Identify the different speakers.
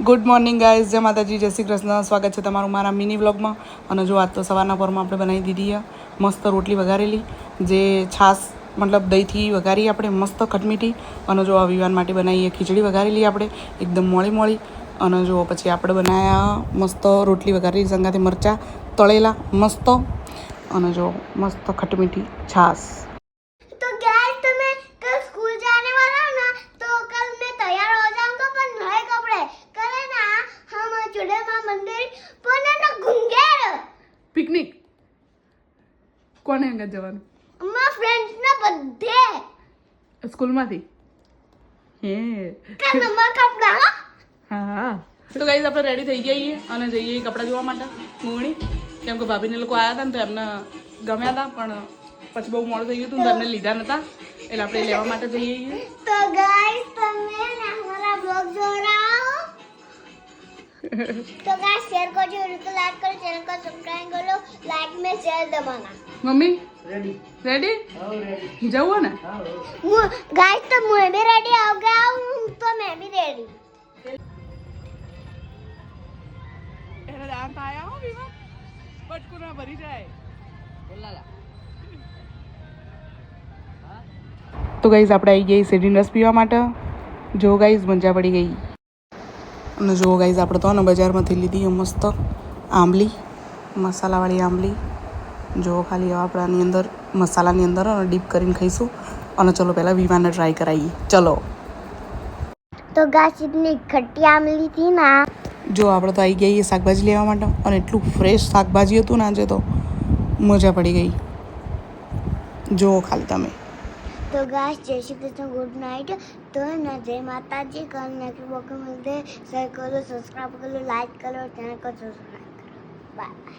Speaker 1: Good morning guys, જય માતાજી, જય શ્રી કૃષ્ણ. સ્વાગત છે તમારું મારા મિની વ્લોગમાં. અને જો આજ તો સવારના પોરમાં આપણે બનાવી દીધી છે મસ્ત રોટલી વઘારેલી, જે છાશ મતલબ દહીંથી વઘારી આપણે મસ્ત ખટમીઠી. અને જો વિવાન માટે બનાવીએ ખીચડી વઘારેલી આપણે એકદમ મોળી મોળી. અને જો પછી આપણે બનાવ્યા મસ્ત રોટલી વઘારેલી, સંગાથી મરચાં તળેલા મસ્ત. અને જો મસ્ત ખટમીઠી છાશ.
Speaker 2: तो गाइस तुम्हें कल स्कूल जाने वाला है ना, तो कल मैं तैयार हो जाऊंगा पर नए कपड़े करे ना हम चुड़े मां मंदिर पर ना घूंगे
Speaker 1: પિકનિક કોને આગળ જવાનું?
Speaker 2: मां फ्रेंड्स ना बर्थडे
Speaker 1: સ્કૂલમાંથી? હે
Speaker 2: कल नंबर कपड़ा
Speaker 1: હા. તો ગાઈઝ આપણે રેડી થઈ જઈએ અને જઈએ કપડાં જોવા માટે મોગણી. કેમ કે ભાભીને લોકો આવ્યા હતા ને તો એમને ગમ્યા હતા, પણ પછી બહુ મોડું થઈ ગયું હતું તો એમને લીધા નહોતા, એટલે આપણે લેવા માટે જઈએ છીએ.
Speaker 2: तो गाइस तुम्हें ना हमारा ब्लॉग जो रहा हो तो गाइस शेयर करो, वीडियो को लाइक करो, चैनल को सब्सक्राइब करो, लाइक में शेयर दबाना.
Speaker 1: મમ્મી રેડી જવું ને?
Speaker 2: गाइस तो मैं भी रेडी हो गया हूं, तो मैं भी रेडी.
Speaker 1: એને દાંત આયા હો વિવાન, બટકું ના ભરી જાય. તો ગાઈઝ આપણે આવી ગઈ શેરડીનો રસ પીવા માટે. જો ગાઈઝ મજા પડી ગઈ. અને જો ગાઈઝ આપણે તો ને બજારમાંથી લીધી મસ્ત આંબલી, મસાલાવાળી આંબલી. જો ખાલી આપણાની અંદર મસાલાની અંદર ડીપ કરીને ખાઈશું. અને ચલો પહેલાં વિવાને ટ્રાય કરાવીએ, ચલો.
Speaker 2: तो गाइस इतनी खट्टी आमली थी ना.
Speaker 1: જો આપણે તો આવી ગયા શાકભાજી લેવા માટે, અને એટલું ફ્રેશ શાકભાજી હતું ને આજે તો મજા પડી ગઈ. જો ખાલી તમે.
Speaker 2: तो गाइस जय श्री कृष्ण, गुड नाइट. तो ना जय माता जी. कल नेक्स्ट ब्लॉग में मिलते हैं. शेयर करो, सब्सक्राइब करो, लाइक करो, चैनल को सब्सक्राइब करो. Bye bye.